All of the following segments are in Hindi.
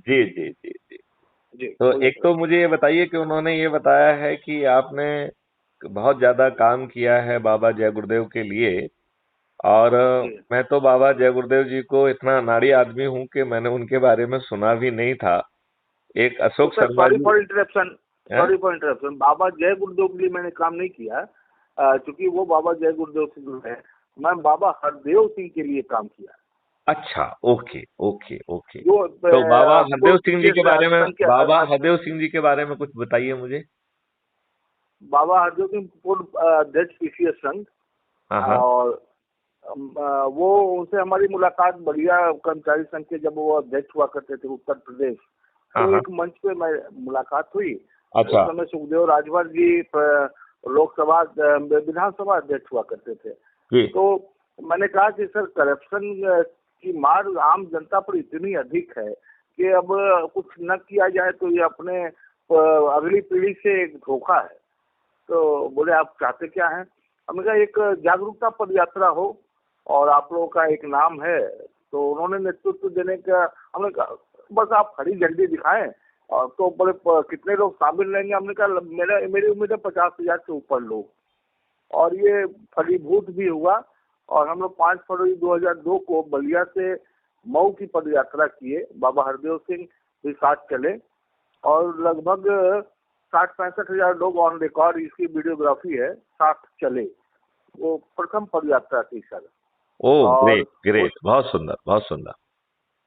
जी जी जी जी। जी तो बोलिए एक सर। तो मुझे ये बताइए कि उन्होंने ये बताया है कि आपने बहुत ज्यादा काम किया है बाबा जय गुरुदेव के लिए। और जी। मैं तो बाबा जय गुरुदेव जी को इतना अनाड़ी आदमी हूँ कि मैंने उनके बारे में सुना भी नहीं था। एक तो अशोक सर शर्मा जी हैं? सॉरी फॉर इंटरप्शन, बाबा जय गुरुदेव के लिए मैंने काम नहीं किया, क्योंकि वो बाबा जय गुरुदेव सिंह है। मैं बाबा हरदेव सिंह के लिए काम किया, अच्छा, ओके ओके ओके। जो तो बाबा हरदेव सिंह जी पूर्व के बारे में, संघ के बाबा हरदेव सिंह जी के बारे में कुछ बताइए मुझे। बाबा हरदेव सिंह पूर्व अध्यक्ष पीसीएस संघ। हाँ हाँ। और वो उनसे हमारी मुलाकात बढ़िया कर्मचारी संघ के जब वो अध्यक्ष हुआ करते थे उत्तर प्रदेश, हाँ तो हाँ। एक मंच पे मैं मुलाकात हुई। उस अच्छा। समय सुखदेव राजभर जी लोकसभा विधानसभा अध्यक्ष हुआ करते थे। जी। तो मैंने कहा कि सर करप्शन की मार आम जनता पर इतनी अधिक है कि अब कुछ न किया जाए तो ये अपने अगली पीढ़ी से एक धोखा है। तो बोले आप चाहते क्या हैं? हमने कहा एक जागरूकता पद यात्रा हो और आप लोगों का एक नाम है। तो उन्होंने नेतृत्व देने का, हमने कहा बस आप हरी झंडी दिखाएं। और तो बोले कितने लोग शामिल रहेंगे? हमने कहा मेरी उम्मीद है 50,000 से ऊपर लोग। और ये फलीभूत भी हुआ। और हम लोग 5 फरवरी 2002 को बलिया से मऊ की पद यात्रा किए, बाबा हरदेव सिंह भी साथ चले। और लगभग 60-65 हजार लोग ऑन रिकॉर्ड, इसकी वीडियोग्राफी है, साथ चले। वो प्रथम पद यात्रा थी सर। ओह और ग्रेट ग्रेट, उस बहुत सुंदर बहुत सुंदर।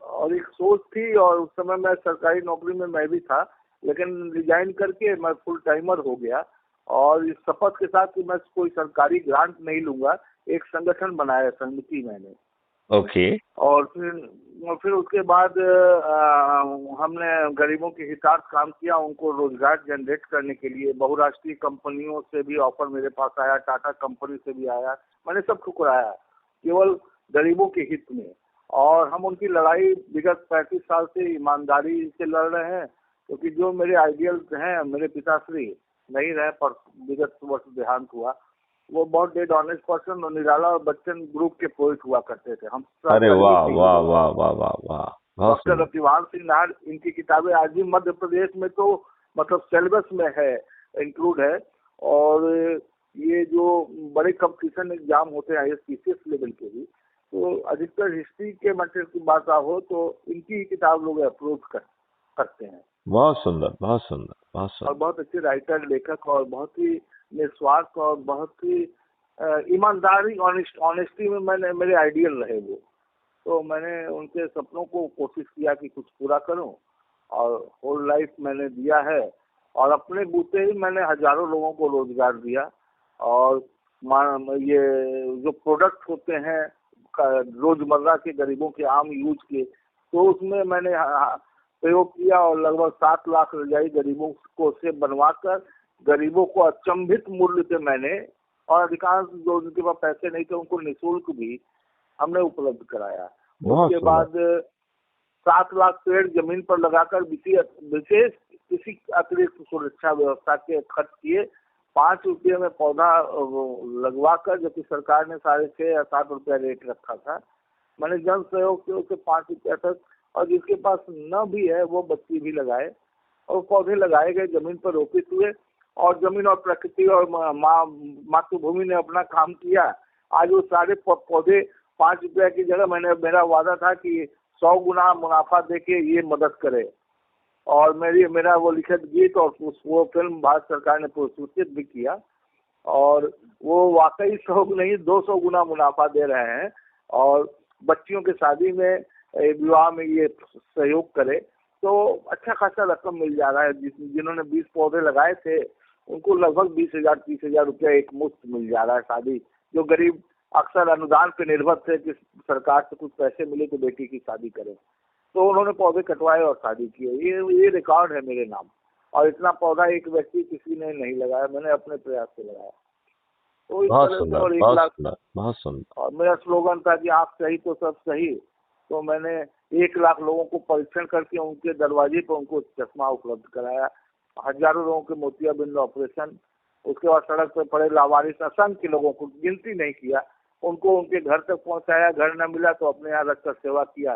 और एक सोच थी, और उस समय मैं सरकारी नौकरी में मैं भी था, लेकिन रिजाइन करके मैं फुल टाइमर हो गया। और इस शपथ के साथ कि मैं कोई सरकारी ग्रांट नहीं लूंगा, एक संगठन बनाया, समिति मैंने। ओके। और फिर उसके बाद हमने गरीबों के हितार्थ काम किया, उनको रोजगार जनरेट करने के लिए। बहुराष्ट्रीय कंपनियों से भी ऑफर मेरे पास आया, टाटा कंपनी से भी आया, मैंने सब ठुकराया, केवल गरीबों के हित में। और हम उनकी लड़ाई विगत 35 साल से ईमानदारी से लड़ रहे हैं, क्योंकि जो मेरे आइडियल हैं, मेरे पिताश्री नहीं रहे पर विगत वर्ष देहांत हुआ, वो बहुत डेड ऑनेस्ट पर्सन और निराला और बच्चन ग्रुप के पोइट हुआ करते थे। हम सब अरे गरीब वाह थे ये वाह लोग। वाह वाह वाह वाह, बहुत डॉक्टर सुंदर। रतिवान सिंह नाहर, इनकी किताबें आज भी मध्य प्रदेश में तो मतलब सिलेबस में है, इंक्लूड है। और ये जो बड़े कंपटीशन एग्जाम होते हैं आईएएस लेवल के भी, तो अधिकतर हिस्ट्री के मटेरियल की बात हो तो इनकी ही किताब लोग अप्रोच करते हैं। बहुत सुंदर बहुत सुंदर बहुत और सुंदर। बहुत अच्छे राइटर, लेखक, और बहुत ही निस्वार्थ और बहुत ही ईमानदारी, ऑनेस्टी में मैंने, मेरे आइडियल रहे वो। तो मैंने उनके सपनों को कोशिश किया कि कुछ पूरा करूं, और होल लाइफ मैंने दिया है। और अपने बूते ही मैंने हजारों लोगों को रोजगार दिया। और ये जो प्रोडक्ट होते हैं रोजमर्रा के गरीबों के आम यूज के, तो उसमें मैंने प्रयोग किया। और लगभग 7 लाख रजाई गरीबों को से बनवाकर, गरीबों को अचंभित मूल्य पे मैंने, और अधिकांश जो उनके पास पैसे नहीं थे उनको निःशुल्क भी हमने उपलब्ध कराया। बहुत उसके सुंदर। बाद 7 लाख पेड़ जमीन पर लगाकर विशेष किसी अतिरिक्त सुरक्षा व्यवस्था के खर्च किए। 5 रुपये में पौधा लगवा कर, जबकि सरकार ने 6.5 या 7 रुपया रेट रखा था, मैंने जन सहयोग से उसे 5 रुपया तक। और जिसके पास न भी है वो बच्ची भी लगाए, और पौधे लगाए गए, जमीन पर रोपित हुए। और जमीन और प्रकृति और मातृभूमि ने अपना काम किया। आज वो सारे पौधे 5 रुपया की जगह, मेरा वादा था कि 100 गुना मुनाफा देके ये मदद करे। और मेरा वो लिखित गीत और वो फिल्म भारत सरकार ने पुरस्कृत भी किया। और वो वाकई 100 नहीं 200 गुना मुनाफा दे रहे हैं। और बच्चियों की शादी में, विवाह में ये सहयोग करे, तो अच्छा खासा रकम मिल जा रहा है। जिन्होंने 20 पौधे लगाए थे उनको लगभग 20,000-30,000 रुपया एक मुफ्त मिल जा रहा है शादी। जो गरीब अक्सर अनुदान पे निर्भर थे कि सरकार से कुछ पैसे मिले तो बेटी की शादी करें, तो उन्होंने पौधे कटवाए और शादी किए। ये रिकॉर्ड है मेरे नाम। और इतना पौधा एक व्यक्ति किसी ने नहीं लगाया, मैंने अपने प्रयास से लगाया। तो इस बहुत तरह से। सुंदर और 1 बहुत लाख, सुंदर बहुत सुंदर। और मेरा स्लोगन था कि आप सही तो सब सही। तो मैंने 1 लाख लोगों को परीक्षण करके उनके दरवाजे पर उनको चश्मा उपलब्ध कराया। हजारों लोगों के मोतियाबिंद ऑपरेशन। उसके बाद सड़क पर पड़े लावारिस असंख्य लोगों को, गिनती नहीं किया, उनको उनके घर तक पहुंचाया। घर न मिला तो अपने यहाँ रखकर सेवा किया।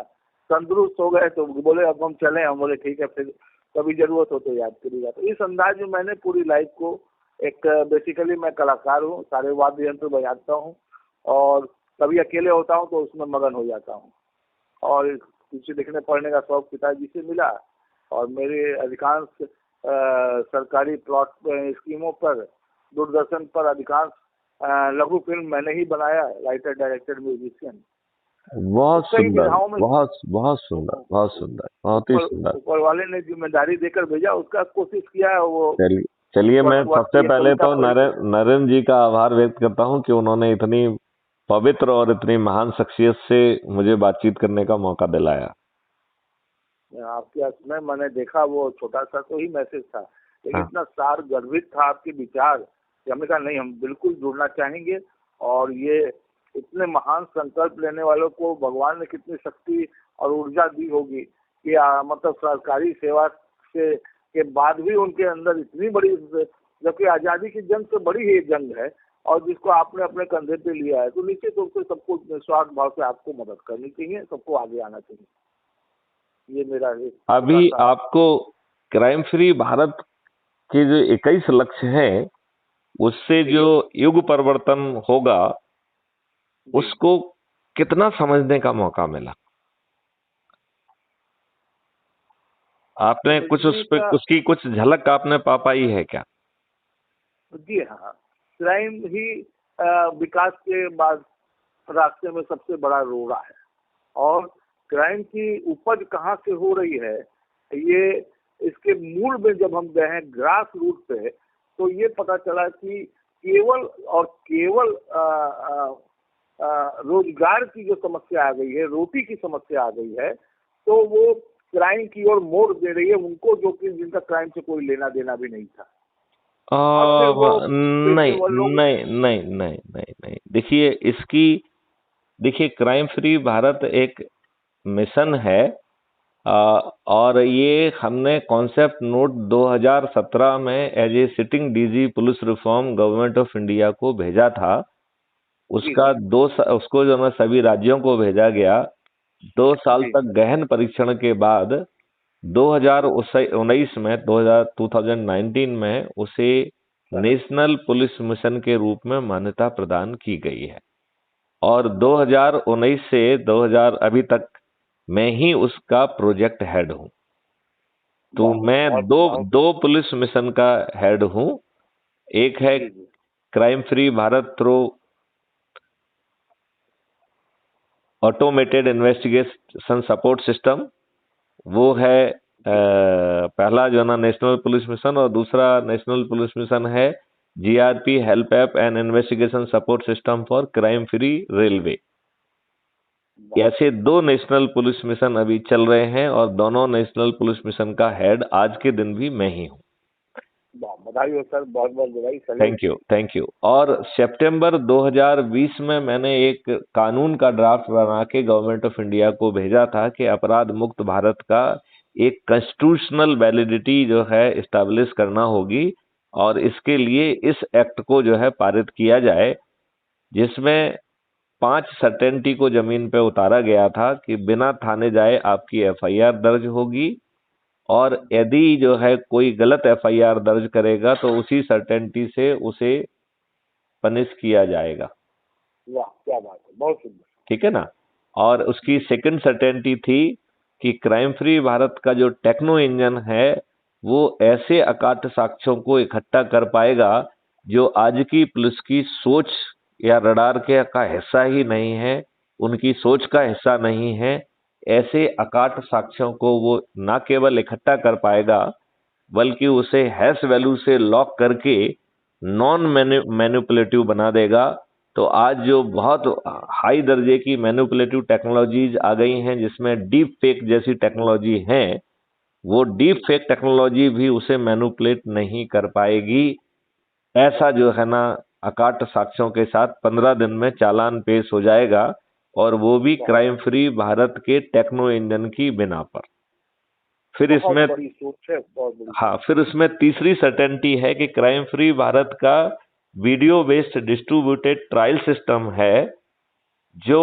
तंदुरुस्त हो गए तो बोले अब हम चलें। हम बोले ठीक है, फिर कभी जरूरत हो तो याद करिएगा। तो इस अंदाज में मैंने पूरी लाइफ को एक, बेसिकली मैं कलाकार हूँ, सारे वाद्य यंत्र बजाता हूँ और कभी अकेले होता हूँ तो उसमें मगन हो जाता हूँ। और कुछ लिखने पढ़ने का शौक पिताजी से मिला और मेरे अधिकांश सरकारी प्लॉट स्कीमों पर, दूरदर्शन पर अधिकांश लघु फिल्म मैंने ही बनाया, राइटर डायरेक्टर म्यूजिशियन। बहुत कई सुंदर, विधाओं में बहुत बहुत सुंदर, बहुत सुंदर, बहुत ही सुंदर। ऊपर वाले ने जिम्मेदारी देकर भेजा, उसका कोशिश किया है वो। चलिए चलिए, मैं सबसे पहले तो नरेंद्र जी का आभार व्यक्त करता हूं कि उन्होंने इतनी पवित्र और इतनी महान शख्सियत से मुझे बातचीत करने का मौका दिलाया। आपके में मैंने देखा वो छोटा सा तो ही मैसेज था, लेकिन हाँ। इतना सार गर्भित था आपके विचार कि हमने कहा नहीं, हम बिल्कुल जुड़ना चाहेंगे। और ये इतने महान संकल्प लेने वालों को भगवान ने कितनी शक्ति और ऊर्जा दी होगी कि मतलब सरकारी सेवा से के बाद भी उनके अंदर इतनी बड़ी, जबकि आज़ादी की जंग से बड़ी ही जंग है और जिसको आपने अपने कंधे पे लिया है, तो निश्चित रूप से सबको निस्वार्थ भाव से आपको मदद करनी चाहिए, सबको आगे आना चाहिए। ये मेरा अभी आपको क्राइम फ्री भारत के जो 21 लक्ष्य हैं, उससे जो युग परिवर्तन होगा उसको कितना समझने का मौका मिला? आपने कुछ उस पे उसकी कुछ झलक आपने पा पाई है क्या? जी हाँ, क्राइम ही विकास के बाद रास्ते में सबसे बड़ा रोड़ा है। और क्राइम की उपज कहाँ से हो रही है, ये इसके मूल में जब हम गए हैं ग्रास रूट पे, तो ये पता चला कि केवल और केवल रोजगार की जो समस्या आ गई है, रोटी की समस्या आ गई है, तो वो क्राइम की ओर मोड़ दे रही है उनको, जो कि जिनका क्राइम से कोई लेना देना भी नहीं था। नहीं नहीं नहीं नहीं नहीं नहीं, देखिए क्राइम फ्री भारत एक मिशन है और ये हमने कॉन्सेप्ट नोट 2017 में as a sitting DG police reform government of India को भेजा था। उसका उसको जो है सभी राज्यों को भेजा गया। 2 साल तक गहन परीक्षण के बाद 2019 में 2019 में उसे नेशनल पुलिस मिशन के रूप में मान्यता प्रदान की गई है और 2019 से 2000 अभी तक मैं ही उसका प्रोजेक्ट हेड हूं। तो मैं दो पुलिस मिशन का हेड हूं। एक है crime free Bharat through automated investigation support system, वो है पहला जो है ना नेशनल पुलिस मिशन, और दूसरा नेशनल पुलिस मिशन है GRP help app and investigation support system for crime free railway. ऐसे 2 नेशनल पुलिस मिशन अभी चल रहे हैं और दोनों नेशनल पुलिस मिशन का हेड आज के दिन भी मैं ही हूँ। बधाई हो सर, बहुत बहुत बधाई। Thank you. और सितंबर 2020 में मैंने एक कानून का ड्राफ्ट बना के गवर्नमेंट ऑफ इंडिया को भेजा था कि अपराध मुक्त भारत का एक कॉन्स्टिट्यूशनल वैलिडिटी जो है एस्टैब्लिश करना होगी और इसके लिए इस एक्ट को जो है पारित किया जाए, जिसमें 5 सर्टेनिटी को जमीन पे उतारा गया था कि बिना थाने जाए आपकी एफआईआर दर्ज होगी और यदि जो है कोई गलत एफआईआर दर्ज करेगा तो उसी सर्टेनिटी से उसे पनिश किया जाएगा। वाह, क्या बात है, बहुत सुंदर। ठीक है ना। और उसकी सेकंड सर्टेनिटी थी कि क्राइम फ्री भारत का जो टेक्नो इंजन है वो ऐसे अकाट्य साक्ष्यों को इकट्ठा कर पाएगा जो आज की पुलिस की सोच या रडार के का हिस्सा ही नहीं है, उनकी सोच का हिस्सा नहीं है। ऐसे अकाट्य साक्ष्यों को वो ना केवल इकट्ठा कर पाएगा बल्कि उसे हैश वैल्यू से लॉक करके नॉन मैनिपुलेटिव बना देगा। तो आज जो बहुत हाई दर्जे की मैनिपुलेटिव टेक्नोलॉजीज आ गई हैं जिसमें डीप फेक जैसी टेक्नोलॉजी हैं, वो डीप फेक टेक्नोलॉजी भी उसे मैनिपुलेट नहीं कर पाएगी। ऐसा जो है ना अकाट्य साक्ष्यों के साथ 15 दिन में चालान पेश हो जाएगा और वो भी crime free Bharat K techno engine की बिना पर। फिर इसमें फिर उसमें तीसरी सर्टेनिटी है कि क्राइम फ्री भारत का video based distributed trial system है जो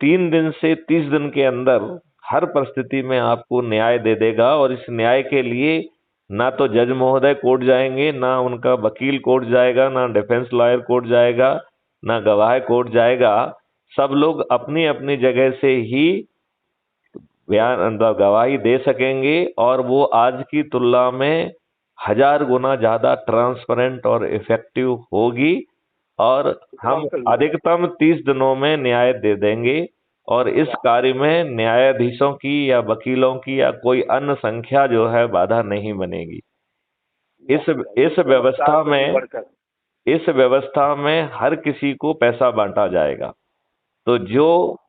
3 दिन से 30 दिन के अंदर हर परिस्थिति में आपको न्याय दे देगा। और इस न्याय के लिए ना तो जज महोदय कोर्ट जाएंगे, ना उनका वकील कोर्ट जाएगा, ना डिफेंस लॉयर कोर्ट जाएगा, ना गवाह कोर्ट जाएगा। सब लोग अपनी अपनी जगह से ही बयान गवाही दे सकेंगे, और वो आज की तुलना में 1000 गुना ज्यादा ट्रांसपेरेंट और इफेक्टिव होगी। और हम अधिकतम 30 दिनों में न्याय दे देंगे। और इस कार्य में न्यायाधीशों की या वकीलों की या कोई अन्य संख्या जो है बाधा नहीं बनेगी। इस व्यवस्था में हर किसी को पैसा बांटा जाएगा। तो जो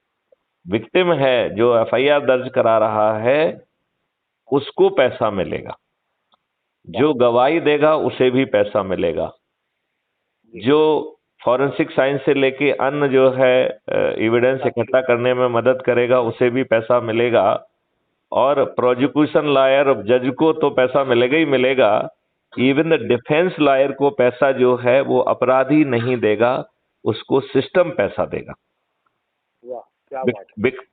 विक्टिम है, जो एफआईआर दर्ज करा रहा है, उसको पैसा मिलेगा, जो गवाही देगा उसे भी पैसा मिलेगा, जो फॉरेंसिक साइंस से लेके अन्य जो है एविडेंस इकट्ठा करने में मदद करेगा उसे भी पैसा मिलेगा। और प्रोसिक्यूशन लॉयर जज को तो पैसा मिलेगा ही मिलेगा, इवन द डिफेंस लॉयर को पैसा जो है वो अपराधी नहीं देगा, उसको सिस्टम पैसा देगा।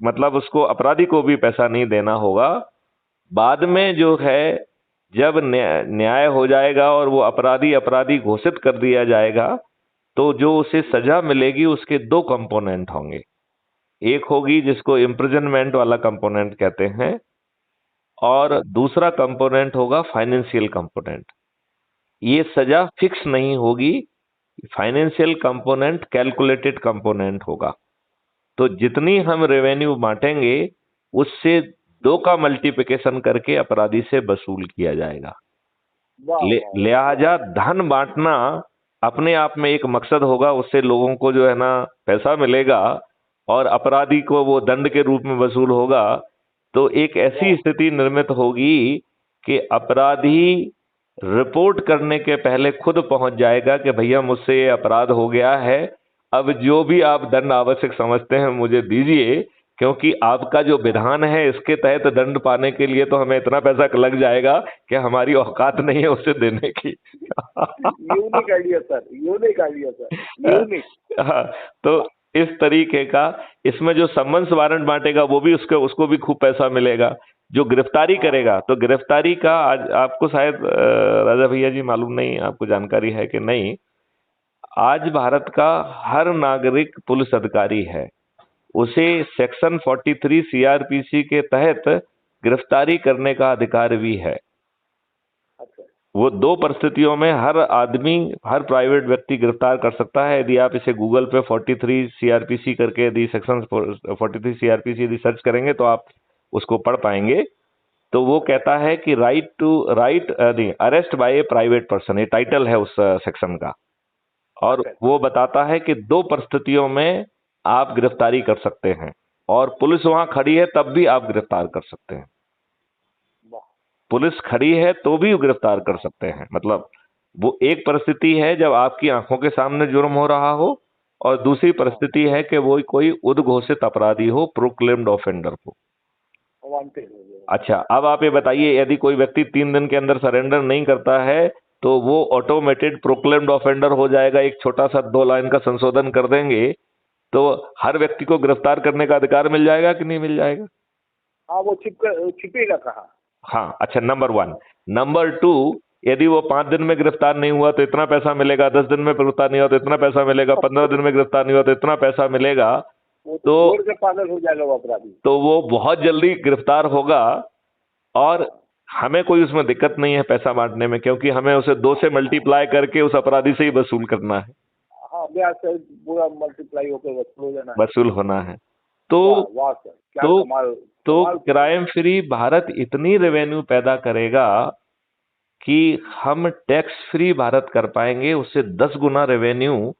मतलब उसको अपराधी को भी पैसा नहीं देना होगा। बाद में जो है जब न्याय हो जाएगा और वो अपराधी घोषित कर दिया जाएगा, तो जो उसे सजा मिलेगी उसके 2 कंपोनेंट होंगे। एक होगी जिसको इम्प्रिजनमेंट वाला कंपोनेंट कहते हैं, और दूसरा कंपोनेंट होगा फाइनेंशियल कंपोनेंट। ये सजा फिक्स नहीं होगी, फाइनेंशियल कंपोनेंट कैलकुलेटेड कंपोनेंट होगा। तो जितनी हम रेवेन्यू बांटेंगे उससे 2 का मल्टीप्लिकेशन करके अपराधी से वसूल किया जाएगा। लिहाजा धन बांटना अपने आप में एक मकसद होगा, उससे लोगों को जो है ना पैसा मिलेगा और अपराधी को वो दंड के रूप में वसूल होगा। तो एक ऐसी स्थिति निर्मित होगी कि अपराधी रिपोर्ट करने के पहले खुद पहुंच जाएगा कि भैया मुझसे ये अपराध हो गया है, अब जो भी आप दंड आवश्यक समझते हैं मुझे दीजिए, क्योंकि आपका जो विधान है इसके तहत दंड पाने के लिए तो हमें इतना पैसा लग जाएगा कि हमारी औकात नहीं है उसे देने की। Unique idea sir. हाँ, तो इस तरीके का इसमें जो समन्स वारंट बांटेगा वो भी उसको भी खूब पैसा मिलेगा। जो गिरफ्तारी करेगा, तो गिरफ्तारी का आज आपको शायद राजा भैया जी मालूम नहीं, आपको जानकारी है कि नहीं, आज भारत का हर नागरिक पुलिस अधिकारी है, उसे सेक्शन 43 सीआरपीसी के तहत गिरफ्तारी करने का अधिकार भी है। वो 2 परिस्थितियों में हर आदमी, हर प्राइवेट व्यक्ति गिरफ्तार कर सकता है। यदि आप इसे गूगल पे 43 सीआरपीसी करके यदि सेक्शन 43 सीआरपीसी यदि सर्च करेंगे तो आप उसको पढ़ पाएंगे। तो वो कहता है कि अरेस्ट बाय ए प्राइवेट पर्सन, ये टाइटल है उस सेक्शन का। और वो बताता है कि 2 परिस्थितियों में आप गिरफ्तारी कर सकते हैं, और पुलिस वहां खड़ी है तब भी आप गिरफ्तार कर सकते हैं। पुलिस खड़ी है तो भी गिरफ्तार कर सकते हैं। मतलब वो एक परिस्थिति है जब आपकी आंखों के सामने जुर्म हो रहा हो, और दूसरी परिस्थिति है कि वो कोई उद्घोषित अपराधी हो, प्रोक्लेम्ड ऑफेंडर हो। अच्छा, अब आप ये बताइए, यदि कोई व्यक्ति 3 दिन के अंदर सरेंडर नहीं करता है तो वो ऑटोमेटेड प्रोक्लेम्ड ऑफेंडर हो जाएगा। एक छोटा सा 2 लाइन का संशोधन कर देंगे तो हर व्यक्ति को गिरफ्तार करने का अधिकार मिल जाएगा कि नहीं मिल जाएगा? हाँ, वो छिपेगा कहाँ? हाँ, अच्छा, नंबर 1। नंबर 2, यदि वो 5 दिन में गिरफ्तार नहीं हुआ तो इतना पैसा मिलेगा, 10 दिन में गिरफ्तार नहीं हुआ तो इतना पैसा मिलेगा, 15 दिन में गिरफ्तार नहीं हुआ तो इतना पैसा मिलेगा। तो पागल हो जाएगा वो अपराधी। तो वो बहुत जल्दी गिरफ्तार होगा, और हमें कोई उसमें दिक्कत नहीं है पैसा बांटने में, क्योंकि हमें उसे 2 से मल्टीप्लाई करके उस अपराधी से ही वसूल करना है। हाँ, ब्याज से पूरा मल्टीप्लाई होकर वसूल होना है। तो क्राइम फ्री भारत इतनी रेवेन्यू पैदा करेगा कि हम टैक्स फ्री भारत कर पाएंगे। उससे 10 गुना revenue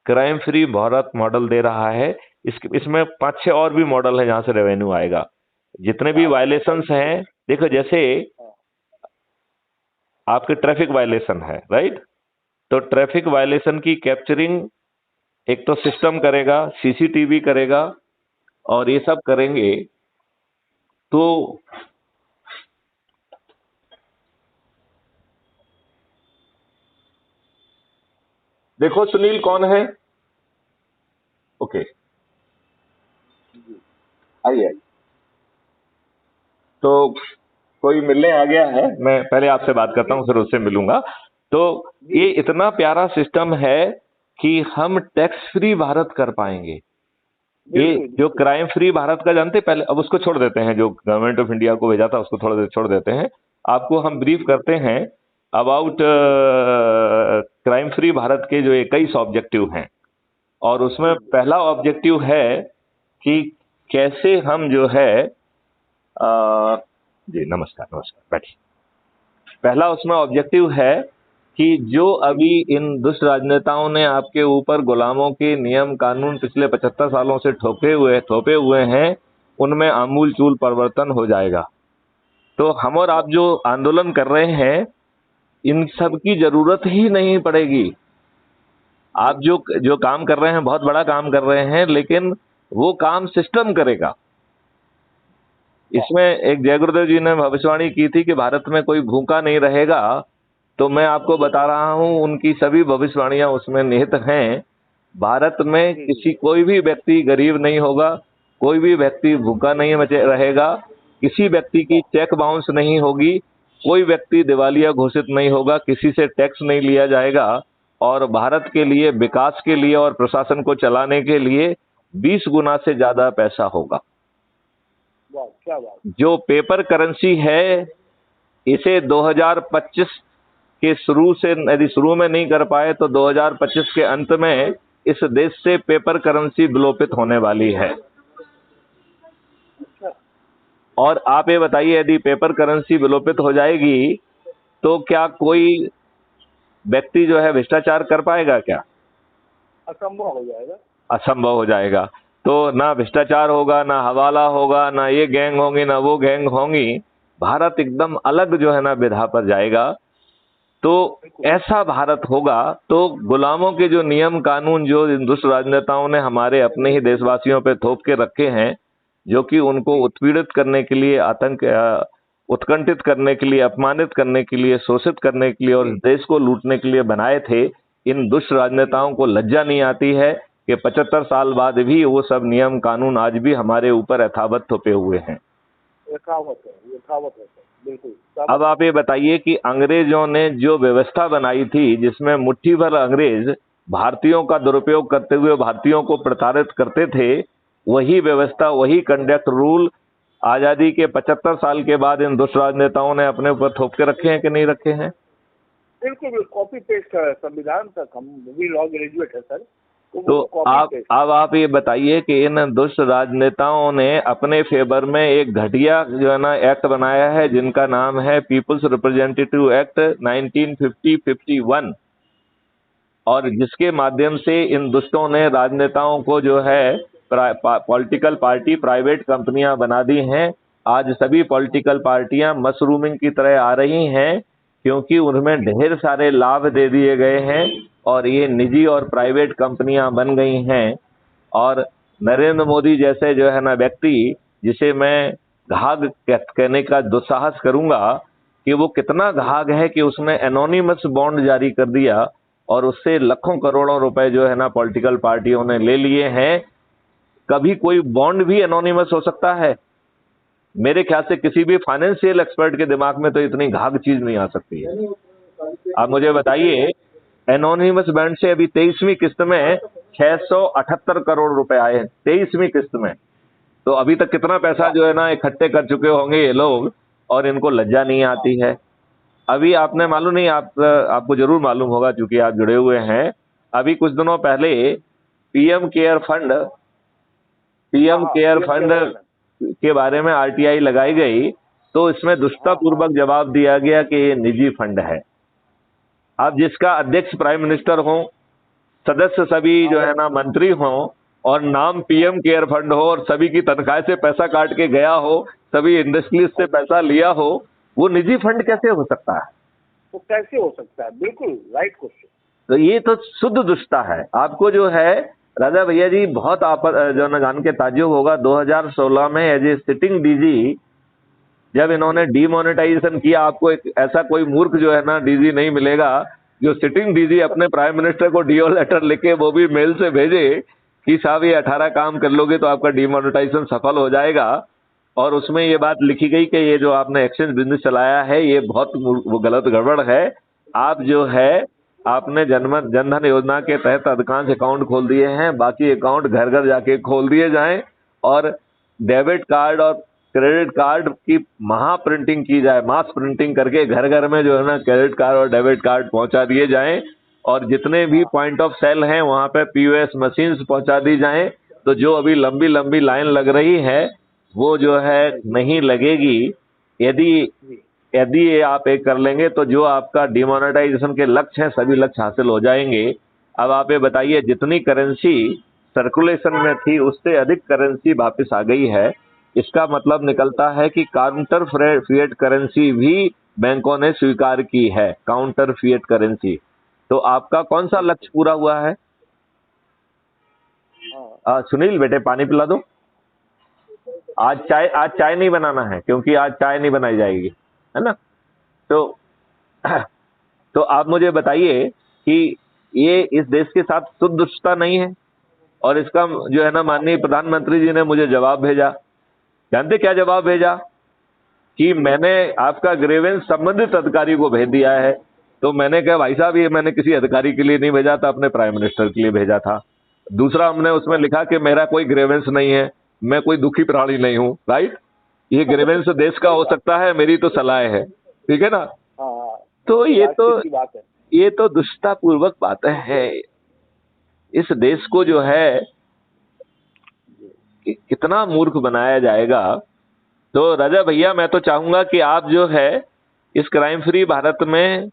crime free Bharat model दे रहा है। इसमें 5-6 और भी मॉडल है जहां से रेवेन्यू आएगा। जितने भी वायलेशंस हैं, देखो जैसे आपके ट्रैफिक वायलेशन है, राइट, तो ट्रैफिक वायलेशन की कैप्चरिंग एक तो सिस्टम करेगा, सीसीटीवी करेगा, और ये सब करेंगे। तो देखो सुनील कौन है? ओके, आइए। तो कोई मिलने आ गया है, मैं पहले आपसे बात करता हूँ फिर उससे मिलूंगा। तो ये इतना प्यारा सिस्टम है कि हम टैक्स फ्री भारत कर पाएंगे। ये जो क्राइम फ्री भारत का जानते पहले, अब उसको छोड़ देते हैं, जो गवर्नमेंट ऑफ इंडिया को भेजा था उसको थोड़ा देर छोड़ देते हैं। आपको हम ब्रीफ करते हैं अबाउट क्राइम फ्री भारत के जो 21 ऑब्जेक्टिव हैं, और उसमें पहला ऑब्जेक्टिव है कि कैसे हम जो है जी नमस्कार नमस्कार बैठिए। पहला उसमें ऑब्जेक्टिव है कि जो अभी इन दुष्ट राजनेताओं ने आपके ऊपर गुलामों के नियम कानून पिछले 75 सालों से थोपे हुए हैं, उनमें आमूल चूल परिवर्तन हो जाएगा। तो हम और आप जो आंदोलन कर रहे हैं, इन सब की जरूरत ही नहीं पड़ेगी। आप जो काम कर रहे हैं बहुत बड़ा काम कर रहे हैं, लेकिन वो काम सिस्टम करेगा। इसमें एक जय गुरुदेव जी ने भविष्यवाणी की थी कि भारत में कोई भूखा नहीं रहेगा, तो मैं आपको बता रहा हूं उनकी सभी भविष्यवाणियां उसमें निहित हैं। भारत में कोई भी व्यक्ति गरीब नहीं होगा, कोई भी व्यक्ति भूखा नहीं रहेगा, किसी व्यक्ति की चेक बाउंस नहीं होगी, कोई व्यक्ति दिवालिया घोषित नहीं होगा, किसी से टैक्स नहीं लिया जाएगा, और भारत के लिए, विकास के लिए और प्रशासन को चलाने के लिए 20 गुना से ज्यादा पैसा होगा। क्या बात। जो पेपर करेंसी है, इसे 2025 के यदि शुरू में नहीं कर पाए तो 2025 के अंत में इस देश से पेपर करेंसी विलोपित होने वाली है। और आप ये बताइए, यदि पेपर करेंसी विलोपित हो जाएगी तो क्या कोई व्यक्ति जो है भ्रष्टाचार कर पाएगा क्या? असंभव हो जाएगा। असंभव हो जाएगा। तो ना भ्रष्टाचार होगा, ना हवाला होगा, ना ये गैंग होंगी, ना वो गैंग होंगी। भारत एकदम अलग जो है ना विधा पर जाएगा। तो ऐसा भारत होगा तो गुलामों के जो नियम कानून जो दुष्ट राजनेताओं ने हमारे अपने ही देशवासियों पे थोप के रखे हैं, जो कि उनको उत्पीड़ित करने के लिए, उत्कंठित करने के लिए, अपमानित करने के लिए, शोषित करने के लिए और देश को लूटने के लिए बनाए थे, इन दुष्ट राजनेताओं को लज्जा नहीं आती है कि 75 साल बाद भी वो सब नियम कानून आज भी हमारे ऊपर यथावत थोपे हुए हैं। यथावत है बिल्कुल। अब आप ये बताइए कि अंग्रेजों ने जो व्यवस्था बनाई थी, जिसमें मुट्ठी भर अंग्रेज भारतीयों का दुरुपयोग करते हुए भारतीयों को प्रताड़ित करते थे, वही व्यवस्था, वही कंडक्ट रूल आजादी के 75 साल के बाद इन दुष्ट राजनेताओं ने अपने ऊपर थोप के रखे हैं कि नहीं रखे हैं? बिल्कुल कॉपी पेस्ट है संविधान तक। हम भी लॉ ग्रेजुएट है सर। तो आप ये बताइए कि इन दुष्ट राजनेताओं ने अपने फेवर में एक घटिया जो है ना एक्ट बनाया है, जिनका नाम है पीपुल्स रिप्रेजेंटेटिव एक्ट 1950-51, और जिसके माध्यम से इन दुष्टों ने राजनेताओं को जो है पॉलिटिकल पार्टी प्राइवेट कंपनियां बना दी हैं। आज सभी पॉलिटिकल पार्टियां मशरूमिंग की तरह आ रही हैं, क्योंकि उनमें ढेर सारे लाभ दे दिए गए हैं और ये निजी और प्राइवेट कंपनियां बन गई हैं। और नरेंद्र मोदी जैसे जो है ना व्यक्ति, जिसे मैं घाघ कहने का दुस्साहस करूंगा कि वो कितना घाघ है कि उसने एनोनिमस बॉन्ड जारी कर दिया और उससे लाखों करोड़ों रुपए जो है ना पॉलिटिकल पार्टियों ने ले लिए हैं। कभी कोई बॉन्ड भी एनोनिमस हो सकता है? मेरे ख्याल से किसी भी फाइनेंशियल एक्सपर्ट के दिमाग में तो इतनी घाघ चीज नहीं आ सकती है। आप मुझे बताइए, एनोनिमस बॉन्ड से अभी 23वीं किस्त में 678 करोड़ रुपए आए हैं, 23वीं किस्त में। तो अभी तक कितना पैसा जो है ना इकट्ठे कर चुके होंगे ये लोग, और इनको लज्जा नहीं आती है। अभी आपने मालूम नहीं, आपको जरूर मालूम होगा क्योंकि आप जुड़े हुए हैं। अभी कुछ दिनों पहले पीएम केयर फंड के बारे में आरटीआई लगाई गई, तो इसमें दुष्टापूर्वक जवाब दिया गया कि ये निजी फंड है। अब जिसका अध्यक्ष प्राइम मिनिस्टर हो, सदस्य सभी जो है ना मंत्री हों, और नाम पीएम केयर फंड हो, और सभी की तनख्वाह से पैसा काट के गया हो, सभी इंडस्ट्रीज से पैसा लिया हो, वो निजी फंड कैसे हो सकता है? वो कैसे हो सकता है? बिल्कुल राइट क्वेश्चन। तो ये तो शुद्ध दुष्टता है। आपको जो है राजा भैया जी बहुत जो ना जान के ताज्जुब होगा, 2016 में एज ए सिटिंग डीजी जब इन्होंने डीमोनेटाइजेशन किया, आपको एक ऐसा कोई मूर्ख जो है ना डीजी नहीं मिलेगा जो सिटिंग डीजी अपने प्राइम मिनिस्टर को डीओ लेटर लिखे, वो भी मेल से भेजे कि साहब ये 18 काम कर लोगे तो आपका डीमोनेटाइजेशन सफल हो जाएगा। और उसमें ये बात लिखी गई कि ये जो आपने एक्सचेंज बिजनेस चलाया है ये बहुत वो गलत गड़बड़ है। आप जो है आपने जनधन योजना के तहत अधिकांश अकाउंट खोल दिए हैं, बाकी अकाउंट घर घर जाके खोल दिए जाएं और डेबिट कार्ड और क्रेडिट कार्ड की महा प्रिंटिंग की जाए, मास प्रिंटिंग करके घर घर में जो है ना क्रेडिट कार्ड और डेबिट कार्ड पहुंचा दिए जाएं और जितने भी पॉइंट ऑफ सेल हैं वहां पे पीओएस मशीन्स पहुंचा दी जाएं। तो जो अभी लंबी लंबी लाइन लग रही है वो जो है नहीं लगेगी। यदि यदि ये आप एक कर लेंगे तो जो आपका डिमोनेटाइजेशन के लक्ष्य हैं सभी लक्ष्य हासिल हो जाएंगे। अब आप ये बताइए, जितनी करेंसी सर्कुलेशन में थी उससे अधिक करेंसी वापस आ गई है। इसका मतलब निकलता है कि काउंटर फिएट करेंसी भी बैंकों ने स्वीकार की है, काउंटर फिएट करेंसी। तो आपका कौन सा लक्ष्य पूरा हुआ है? सुनील बेटे पानी पिला दो। आज चाय नहीं बनाना है क्योंकि आज चाय नहीं बनाई जाएगी, है ना। तो तो आप मुझे बताइए कि ये इस देश के साथ सुदृढ़ता नहीं है। और इसका जो है ना माननीय प्रधानमंत्री जी ने मुझे जवाब भेजा। जानते क्या जवाब भेजा? कि मैंने आपका ग्रीवेंस संबंधित अधिकारी को भेज दिया है। तो मैंने कहा भाई साहब ये मैंने किसी अधिकारी के लिए नहीं भेजा था, अपने प्राइम मिनिस्टर के लिए भेजा था। दूसरा हमने उसमें लिखा कि मेरा कोई ग्रीवेंस नहीं है, मैं कोई दुखी प्राणी नहीं हूं। राइट, ये ग्रीवेंस देश का हो सकता है, मेरी तो सलाह है, ठीक है ना। तो ये तो दुष्टतापूर्वक बातें है। इस देश को जो है कितना मूर्ख बनाया जाएगा। तो राजा भैया मैं तो चाहूंगा कि आप जो है इस क्राइम फ्री भारत में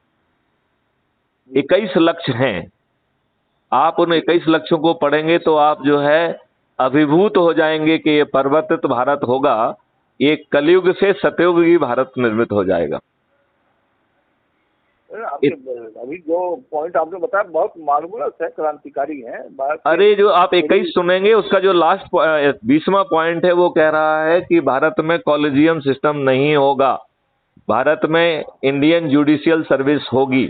21 लक्ष्य हैं, आप उन 21 लक्ष्यों को पढ़ेंगे तो आप जो है अभिभूत हो जाएंगे कि ये परिवर्तित भारत होगा, ये कलयुग से सतयुगी भारत निर्मित हो जाएगा। अभी जो पॉइंट आपने बताया बहुत मार्वलस है, क्रांतिकारी है। अरे जो आप 21 सुनेंगे उसका जो लास्ट 20वां पॉइंट है वो कह रहा है कि भारत में कॉलेजियम सिस्टम नहीं होगा, भारत में इंडियन जुडिशियल सर्विस होगी,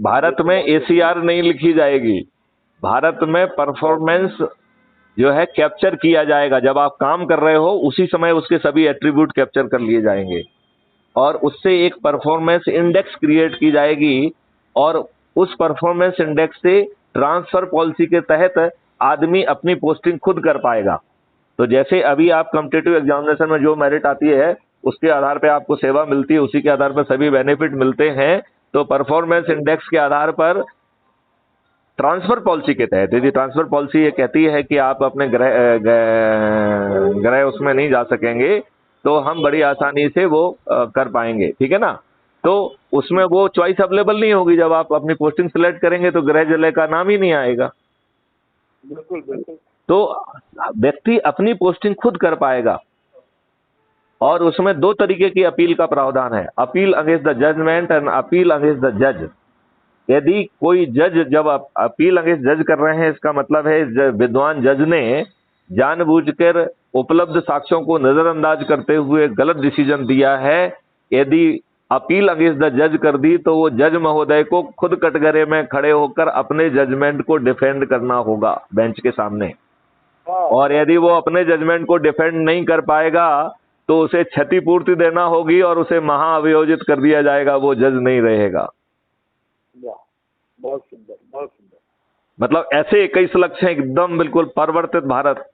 भारत में एसीआर नहीं लिखी जाएगी, भारत में परफॉर्मेंस जो है कैप्चर किया जाएगा। जब आप काम कर रहे हो उसी समय उसके सभी एट्रीब्यूट कैप्चर कर लिए जाएंगे और उससे एक परफॉर्मेंस इंडेक्स क्रिएट की जाएगी और उस परफॉर्मेंस इंडेक्स से ट्रांसफर पॉलिसी के तहत आदमी अपनी पोस्टिंग खुद कर पाएगा। तो जैसे अभी आप कॉम्पिटिटिव एग्जामिनेशन में जो मेरिट आती है उसके आधार पे आपको सेवा मिलती है, उसी के आधार पर सभी बेनिफिट मिलते हैं। तो परफॉर्मेंस इंडेक्स के आधार पर ट्रांसफर पॉलिसी के तहत, यदि ट्रांसफर पॉलिसी ये कहती है कि आप अपने ग्रह उसमें नहीं जा सकेंगे तो हम बड़ी आसानी से वो कर पाएंगे, ठीक है ना। तो उसमें वो चॉइस अवेलेबल नहीं होगी। जब आप अपनी पोस्टिंग सिलेक्ट करेंगे तो गृह जिले का नाम ही नहीं आएगा। बिल्कुल बिल्कुल। तो व्यक्ति अपनी पोस्टिंग खुद कर पाएगा और उसमें 2 तरीके की अपील का प्रावधान है, appeal against the judgment and appeal against the जज। यदि कोई जज जब अपील अगेंस्ट जज कर रहे हैं, इसका मतलब है विद्वान जज ने जानबूझकर उपलब्ध साक्ष्यों को नजरअंदाज करते हुए गलत डिसीजन दिया है। यदि अपील अगेंस्ट द जज कर दी तो वो जज महोदय को खुद कटघरे में खड़े होकर अपने जजमेंट को डिफेंड करना होगा बेंच के सामने। और यदि वो अपने जजमेंट को डिफेंड नहीं कर पाएगा तो उसे क्षतिपूर्ति देना होगी और उसे महाअभियोजित कर दिया जाएगा, वो जज नहीं रहेगा। बहुत सुंदर, बहुत सुंदर। मतलब ऐसे 21 लक्ष्य हैं, एकदम बिल्कुल परिवर्तित भारत।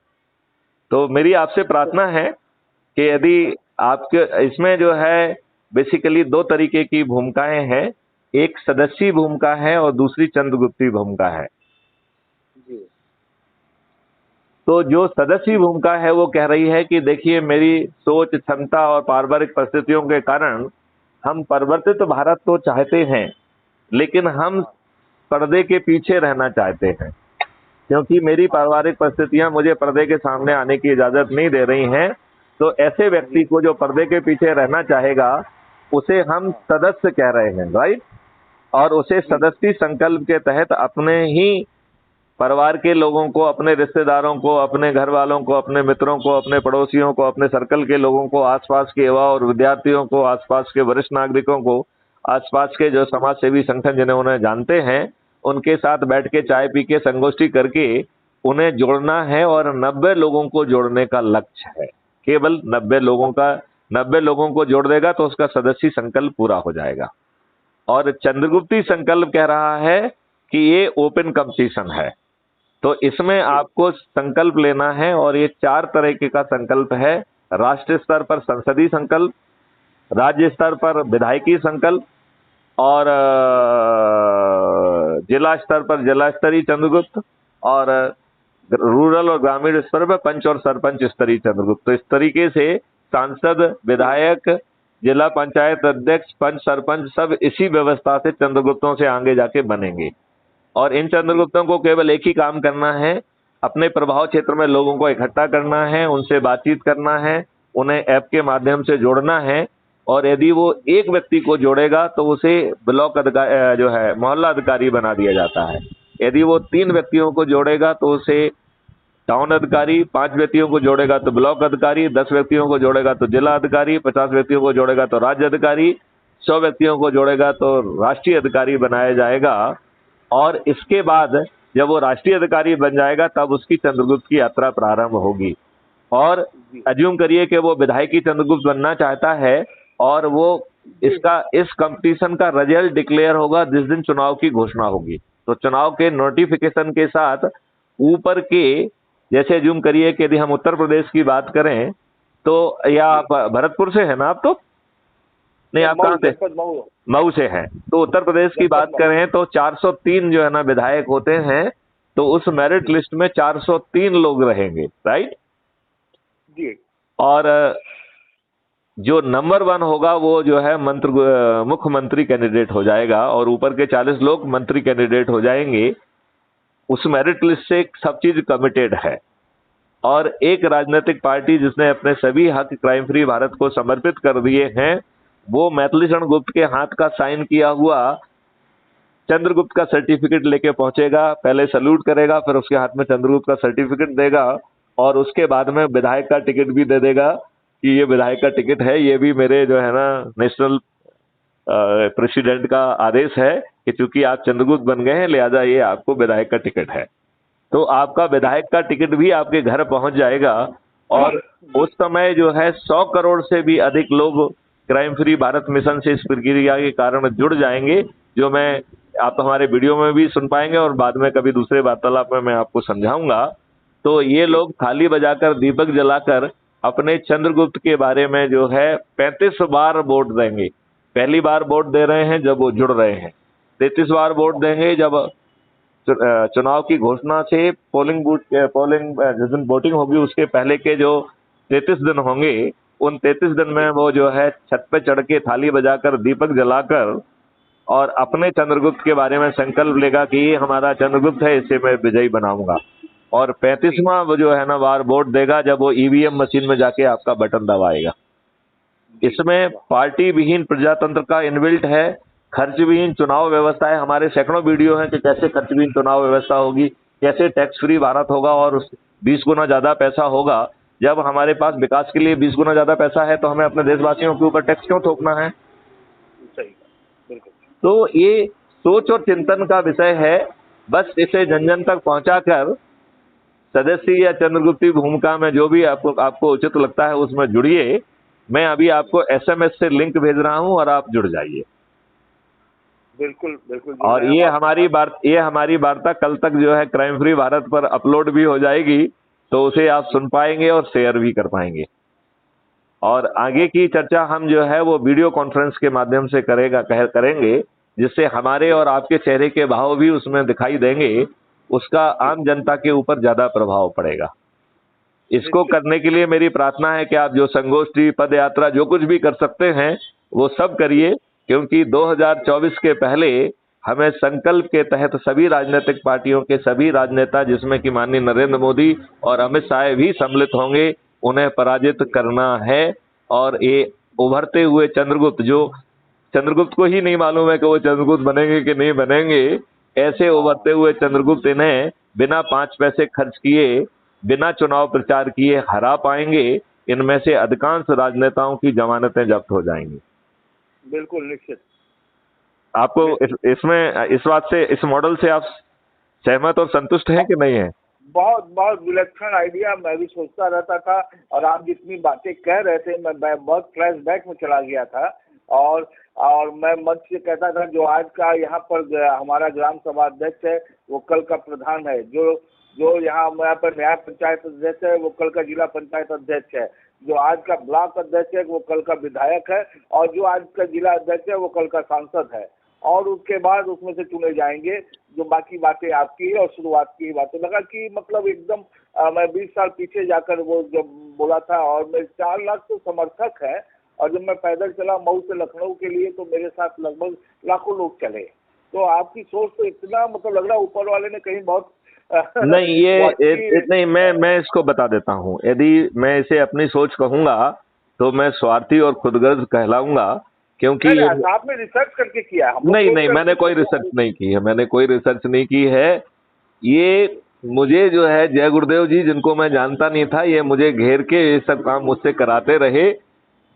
तो मेरी आपसे प्रार्थना है कि यदि आपके इसमें जो है बेसिकली 2 तरीके की भूमिकाएं हैं, एक सदस्यी भूमिका है और दूसरी चंद्रगुप्ती भूमिका है। तो जो सदस्यी भूमिका है वो कह रही है कि देखिए मेरी सोच, क्षमता और पारिवारिक परिस्थितियों के कारण हम परिवर्तित भारत तो चाहते हैं लेकिन हम पर्दे के पीछे रहना चाहते हैं, क्योंकि मेरी पारिवारिक परिस्थितियां मुझे पर्दे के सामने आने की इजाजत नहीं दे रही हैं। तो ऐसे व्यक्ति को जो पर्दे के पीछे रहना चाहेगा उसे हम सदस्य कह रहे हैं, राइट। और उसे सदस्य संकल्प के तहत अपने ही परिवार के लोगों को, अपने रिश्तेदारों को, अपने घर वालों को, अपने मित्रों को, अपने पड़ोसियों को, अपने सर्कल के लोगों को, आसपास के युवा और विद्यार्थियों को, आसपास के वरिष्ठ नागरिकों को, आसपास के जो समाज सेवी संगठन जिन्हें उन्हें जानते हैं उनके साथ बैठ के चाय पी के संगोष्ठी करके उन्हें जोड़ना है और 90 लोगों को जोड़ने का लक्ष्य है। केवल 90 लोगों को जोड़ देगा तो उसका सदस्य संकल्प पूरा हो जाएगा। और चंद्रगुप्ती संकल्प कह रहा है कि ये ओपन कंपटीशन है, तो इसमें आपको संकल्प लेना है, और ये 4 तरीके का संकल्प है। राष्ट्रीय स्तर पर संसदीय संकल्प, राज्य स्तर पर विधायकी संकल्प, और जिला स्तर पर जिला स्तरीय चंद्रगुप्त, और रूरल और ग्रामीण स्तर पर पंच और सरपंच स्तरीय चंद्रगुप्त। तो इस तरीके से सांसद, विधायक, जिला पंचायत अध्यक्ष, पंच, सरपंच सब इसी व्यवस्था से चंद्रगुप्तों से आगे जाके बनेंगे। और इन चंद्रगुप्तों को केवल एक ही काम करना है, अपने प्रभाव क्षेत्र में लोगों को इकट्ठा करना है, उनसे बातचीत करना है, उन्हें ऐप के माध्यम से जोड़ना है। और यदि वो एक व्यक्ति को जोड़ेगा तो उसे ब्लॉक अधिकारी जो है मोहल्ला अधिकारी बना दिया जाता है। यदि वो 3 व्यक्तियों को जोड़ेगा तो उसे टाउन अधिकारी, 5 व्यक्तियों को जोड़ेगा तो ब्लॉक अधिकारी, 10 व्यक्तियों को जोड़ेगा तो जिला अधिकारी, 50 व्यक्तियों को जोड़ेगा तो राज्य अधिकारी, 100 व्यक्तियों को जोड़ेगा तो राष्ट्रीय अधिकारी बनाया जाएगा। और इसके बाद जब वो राष्ट्रीय अधिकारी बन जाएगा तब उसकी चंद्रगुप्त की यात्रा प्रारंभ होगी। और अज्यूम करिए कि वो विधायकी चंद्रगुप्त बनना चाहता है, और वो इस कंपटीशन का रिजल्ट डिक्लेयर होगा जिस दिन चुनाव की घोषणा होगी। तो चुनाव के नोटिफिकेशन के साथ ऊपर के, जैसे अज्यूम करिए कि यदि हम उत्तर प्रदेश की बात करें तो, या आप भरतपुर से है ना आप? तो नहीं, आप कहाँ से? मऊ से हैं। तो उत्तर प्रदेश की बात करें तो 403 जो है ना विधायक होते हैं, तो उस मेरिट लिस्ट में 403 लोग रहेंगे, राइट जी। और जो नंबर 1 होगा वो जो है मुख्यमंत्री कैंडिडेट हो जाएगा, और ऊपर के 40 लोग मंत्री कैंडिडेट हो जाएंगे। उस मेरिट लिस्ट से सब चीज कमिटेड है। और एक राजनीतिक पार्टी जिसने अपने सभी हक क्राइम फ्री भारत को समर्पित कर दिए हैं, वो मैथिलीशरण गुप्त के हाथ का साइन किया हुआ चंद्रगुप्त का सर्टिफिकेट लेके पहुंचेगा। पहले सल्यूट करेगा, फिर उसके हाथ में चंद्रगुप्त का सर्टिफिकेट देगा, और उसके बाद में विधायक का टिकट भी दे देगा कि ये विधायक का टिकट है, ये भी मेरे जो है ना नेशनल प्रेसिडेंट का आदेश है कि चूंकि आप चंद्रगुप्त बन गए हैं लिहाजा ये आपको विधायक का टिकट है। तो आपका विधायक का टिकट भी आपके घर पहुंच जाएगा। और उस समय जो है 100 करोड़ से भी अधिक लोग क्राइम फ्री भारत मिशन से इस प्रक्रिया के कारण जुड़ जाएंगे, जो आप हमारे वीडियो में भी सुन पाएंगे और बाद में कभी दूसरे वार्तालाप में मैं आपको समझाऊंगा। तो ये लोग थाली बजाकर, दीपक जलाकर अपने चंद्रगुप्त के बारे में जो है 35 बार वोट देंगे। पहली बार वोट दे रहे हैं जब वो जुड़ रहे हैं, 33 बार वोट देंगे जब चुनाव की घोषणा से जिस दिन वोटिंग होगी उसके पहले के जो 33 दिन होंगे, उन 33 दिन में वो जो है छत पे चढ़ के थाली बजाकर, दीपक जलाकर और अपने चंद्रगुप्त के बारे में संकल्प लेगा कि ये हमारा चंद्रगुप्त है, इसे मैं विजयी बनाऊंगा। और 35वां वो जो है ना बार वोट देगा जब वो ईवीएम मशीन में जाके आपका बटन दबाएगा। इसमें पार्टी विहीन प्रजातंत्र का इनबिल्ट है, खर्च विहीन चुनाव व्यवस्था है। हमारे सैकड़ों वीडियो हैं कि कैसे खर्च विहीन चुनाव व्यवस्था होगी, कैसे टैक्स फ्री भारत होगा और 20 गुना ज्यादा पैसा होगा। जब हमारे पास विकास के लिए 20 गुना ज्यादा पैसा है तो हमें अपने देशवासियों के ऊपर टैक्स क्यों थोपना है? सही, बिल्कुल। तो ये सोच और चिंतन का विषय है। बस इसे जन जन तक पहुंचाकर सदस्य या चंद्रगुप्ती भूमिका में जो भी आपको उचित लगता है उसमें जुड़िए। मैं अभी आपको SMS से लिंक भेज रहा हूं और आप जुड़ जाइए। बिल्कुल बिल्कुल। और ये हमारी वार्ता कल तक जो है क्राइम फ्री भारत पर अपलोड भी हो जाएगी, तो उसे आप सुन पाएंगे और शेयर भी कर पाएंगे। और आगे की चर्चा हम जो है वो वीडियो कॉन्फ्रेंस के माध्यम से करेंगे, जिससे हमारे और आपके चेहरे के भाव भी उसमें दिखाई देंगे। उसका आम जनता के ऊपर ज्यादा प्रभाव पड़ेगा। इसको करने के लिए मेरी प्रार्थना है कि आप जो संगोष्ठी, पद यात्रा, जो कुछ भी कर सकते हैं वो सब करिए, क्योंकि 2024 के पहले हमें संकल्प के तहत सभी राजनीतिक पार्टियों के सभी राजनेता, जिसमें कि माननीय नरेंद्र मोदी और अमित शाह भी सम्मिलित होंगे, उन्हें पराजित करना है। और ये उभरते हुए चंद्रगुप्त, जो चंद्रगुप्त को ही नहीं मालूम है कि वो चंद्रगुप्त बनेंगे कि नहीं बनेंगे, ऐसे उभरते हुए चंद्रगुप्त इन्हें बिना 5 पैसे खर्च किए, बिना चुनाव प्रचार किए हरा पाएंगे। इनमें से अधिकांश राजनेताओं की जमानतें जब्त हो जाएंगी। बिल्कुल निश्चित। आपको इस बात से, इस मॉडल से आप सहमत और संतुष्ट हैं कि नहीं है? बहुत बहुत विलक्षण आइडिया, मैं भी सोचता रहता था। और आप जितनी बातें कह रहे थे मैं बहुत फ्लैशबैक में चला गया था। और मैं मंच से कहता था, जो आज का यहाँ पर हमारा ग्राम सभा अध्यक्ष है वो कल का प्रधान है, जो जो यहाँ पर न्याय पंचायत अध्यक्ष है वो कल का जिला पंचायत अध्यक्ष है, जो आज का ब्लॉक अध्यक्ष है वो कल का विधायक है, और जो आज का जिला अध्यक्ष है वो कल का सांसद है। और उसके बाद उसमें से चुने जाएंगे। जो बाकी बातें आपकी है और शुरुआत की बातें लगा कि मतलब एकदम मैं 20 साल पीछे जाकर वो जब बोला था, और मेरे 4 लाख तो समर्थक है। और जब मैं पैदल चला मऊ से लखनऊ के लिए तो मेरे साथ लगभग लाखों लोग चले। तो आपकी सोच तो इतना मतलब लग रहा ऊपर वाले ने कहीं बहुत नहीं, नहीं, मैं इसको बता देता हूँ। यदि मैं इसे अपनी सोच कहूंगा तो मैं स्वार्थी और खुदगर्ज कहलाऊंगा, क्योंकि आपने रिसर्च करके किया। नहीं, मैंने कोई रिसर्च नहीं की है, मैंने कोई रिसर्च नहीं की है। ये मुझे जो है जय गुरुदेव जी, जिनको मैं जानता नहीं था, ये मुझे घेर के ये सब काम मुझसे कराते रहे।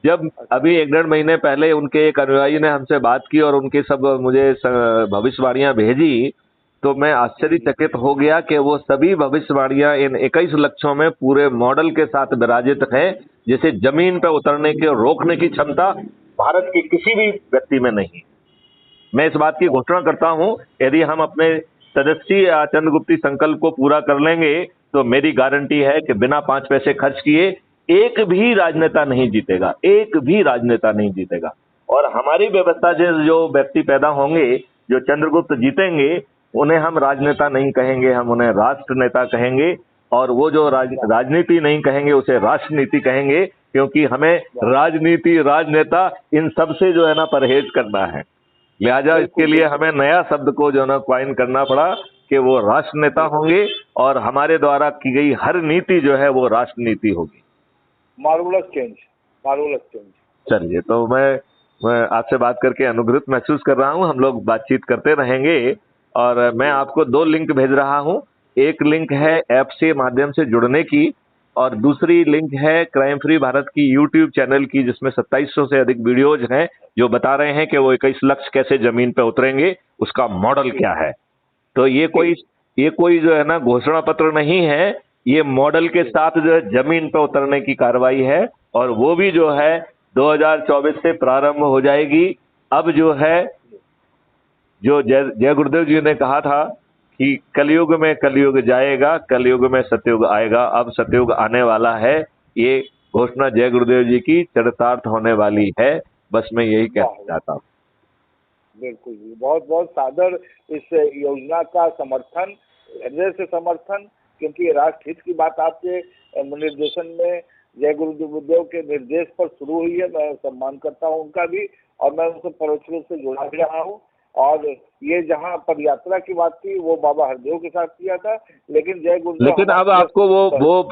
जब अभी 1-1.5 महीने पहले उनके एक अनुयायी ने हमसे बात की और उनके सब मुझे भविष्यवाणियां भेजी, तो मैं आश्चर्यचकित हो गया कि वो सभी भविष्यवाणियां इन 21 लक्ष्यों में पूरे मॉडल के साथ विराजित हैं, जिसे जमीन पर उतरने के और रोकने की क्षमता भारत के किसी भी व्यक्ति में नहीं। मैं इस बात की घोषणा करता हूं, यदि हम अपने तदस्वी चंद्रगुप्ती संकल्प को पूरा कर लेंगे तो मेरी गारंटी है कि बिना 5 पैसे खर्च किए एक भी राजनेता नहीं जीतेगा, एक भी राजनेता नहीं जीतेगा। और हमारी व्यवस्था से जो व्यक्ति पैदा होंगे, जो चंद्रगुप्त जीतेंगे, उन्हें हम राजनेता नहीं कहेंगे, हम उन्हें राष्ट्र नेता कहेंगे। और वो जो राजनीति नहीं कहेंगे, उसे राष्ट्रनीति कहेंगे, क्योंकि हमें राजनीति, राजनेता, इन सब से जो है ना परहेज करना है। लिहाजा इसके लिए हमें नया शब्द को जो है ना क्वाइन करना पड़ा कि वो राष्ट्र नेता होंगे और हमारे द्वारा की गई हर नीति जो है वो राष्ट्रनीति होगी। Marvellous change, marvellous change. चलिए, तो मैं आपसे बात करके अनुग्रहित महसूस कर रहा हूँ। हम लोग बातचीत करते रहेंगे। और मैं आपको 2 लिंक भेज रहा हूँ। एक लिंक है ऐप से माध्यम से जुड़ने की, और दूसरी लिंक है क्राइम फ्री भारत की यूट्यूब चैनल की, जिसमें 2700 से अधिक वीडियोज हैं जो बता रहे हैं कि वो 21 लक्ष्य कैसे जमीन पे उतरेंगे, उसका मॉडल क्या है। तो ये कोई जो है ना घोषणा पत्र नहीं है, ये मॉडल के साथ जो है जमीन पे उतरने की कार्रवाई है। और वो भी जो है 2024 से प्रारंभ हो जाएगी। अब जो है, जो जय गुरुदेव जी ने कहा था कि कलयुग में कलयुग जाएगा, कलयुग में सतयुग आएगा, अब सतयुग आने वाला है। ये घोषणा जय गुरुदेव जी की चरितार्थ होने वाली है। बस मैं यही कहना चाहता हूँ। बिल्कुल, बहुत बहुत सादर इस योजना का समर्थन, हृदय से समर्थन, क्योंकि राष्ट्र हित की बात आपके निर्देशन में जय गुरुदेव के निर्देश पर शुरू हुई है। मैं सम्मान करता हूँ उनका भी, और मैं उनसे परोक्ष रूप से जुड़ा भी रहा हूँ। और ये जहाँ पद यात्रा की बात थी वो बाबा हरदेव के साथ किया था, लेकिन जय गुरुदेव, लेकिन अब आपको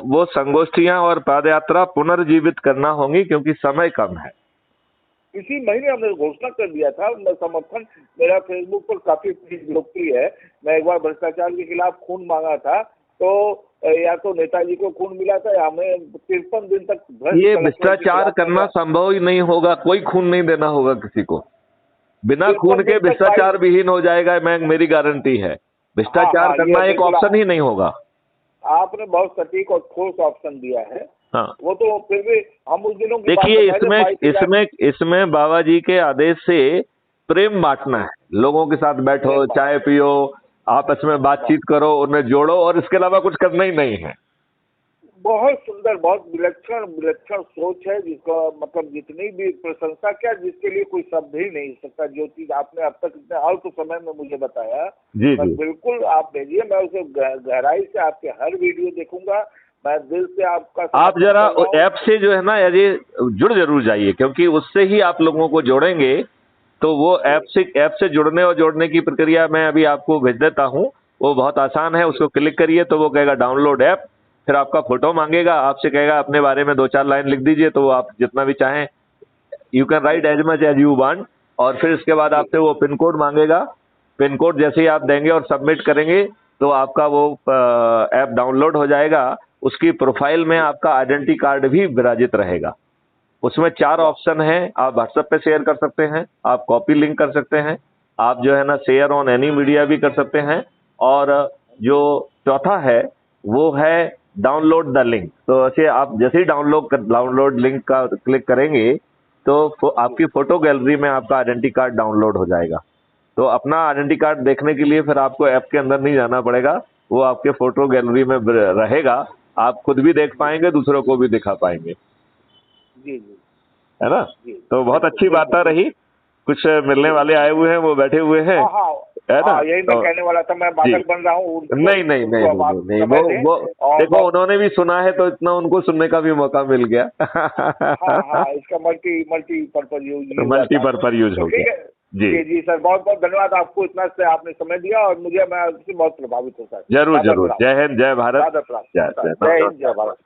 वो संगोष्ठियां और पद यात्रा पुनर्जीवित करना होंगी, क्योंकि समय कम है। इसी महीने हमने घोषणा कर दिया था। मैं समर्थन, मेरा फेसबुक पर काफी लोकप्रिय है। मैं एक बार भ्रष्टाचार के खिलाफ खून मांगा था, तो या तो नेताजी को खून मिला था या हमें 53 दिन तक ये भ्रष्टाचार करना संभव ही नहीं होगा। कोई खून नहीं देना होगा किसी को। बिना खून के भ्रष्टाचार विहीन हो जाएगा, मेरी गारंटी है। भ्रष्टाचार करना एक ऑप्शन ही नहीं होगा। आपने बहुत सटीक और ठोस ऑप्शन दिया है। हाँ, वो तो फिर भी हम उस दिनों की देखिए, इसमें बाबा जी के आदेश से प्रेम बांटना है। लोगों के साथ बैठो, चाय पियो, आपस में बातचीत करो, उन्हें जोड़ो, और इसके अलावा कुछ करना ही नहीं है। बहुत सुंदर, बहुत विलक्षण सोच है, जिसका मतलब जितनी भी प्रशंसा क्या, जिसके लिए कोई शब्द ही नहीं सकता। जो चीज आपने अब तक इतने अल्प समय में मुझे बताया, जी। बिल्कुल आप भेजिए, मैं उसे गहराई से आपके हर वीडियो देखूंगा। मैं दिल से आपका, आप जरा ऐप से जो है ना ये जुड़ जरूर जाइए, क्योंकि उससे ही आप लोगों को जोड़ेंगे। तो वो ऐप से जुड़ने और जोड़ने की प्रक्रिया मैं अभी आपको भेज देता हूँ। वो बहुत आसान है। उसको क्लिक करिए तो वो कहेगा डाउनलोड ऐप, फिर आपका फोटो मांगेगा, आपसे कहेगा अपने बारे में 2-4 लाइन लिख दीजिए। तो वो आप जितना भी चाहें, you can write as much as you want. और फिर इसके बाद आपसे वो पिन कोड मांगेगा। पिन कोड जैसे ही आप देंगे और सबमिट करेंगे तो आपका वो ऐप डाउनलोड हो जाएगा। उसकी प्रोफाइल में आपका आइडेंटिटी कार्ड भी विराजित रहेगा। उसमें 4 ऑप्शन हैं। आप व्हाट्सएप पे शेयर कर सकते हैं, आप कॉपी लिंक कर सकते हैं, आप जो है ना शेयर ऑन एनी मीडिया भी कर सकते हैं, और जो चौथा है वो है डाउनलोड द लिंक। तो ऐसे आप जैसे ही डाउनलोड लिंक का क्लिक करेंगे तो आपकी फोटो गैलरी में आपका आइडेंटिटी कार्ड डाउनलोड हो जाएगा। तो अपना आइडेंटिटी कार्ड देखने के लिए फिर आपको ऐप के अंदर नहीं जाना पड़ेगा, वो आपके फोटो गैलरी में रहेगा। आप खुद भी देख पाएंगे, दूसरों को भी दिखा पाएंगे। जी जी है ना? जी, तो बहुत अच्छी बिल्कुल, बातें रही। कुछ मिलने वाले आए हुए हैं, वो बैठे हुए हैं। हाँ हाँ है ना? हाँ, यही मैं तो कहने वाला था, मैं जी, बाधक बन रहा हूँ उनको, नहीं नहीं उनको नहीं अब आप नहीं, समय वो दें वो और देखो, उन्होंने भी सुना है तो इतना उनको सुनने का भी मौका मिल गया। हाँ हाँ, इसका मल्टी पर्पज यूज हुआ मल्टी था। पर्पज यूज तो हो ठीक गया। है जी जी जी सर, बहुत बहुत धन्यवाद आपको, इतना से आपने समय दिया और मुझे, मैं उससे बहुत प्रभावित हूँ सर। जरूर राधा जरूर। प्रणाम। जय हिंद, जय भारत। राधा प्रणाम। जय जय हिंद, जय भारत।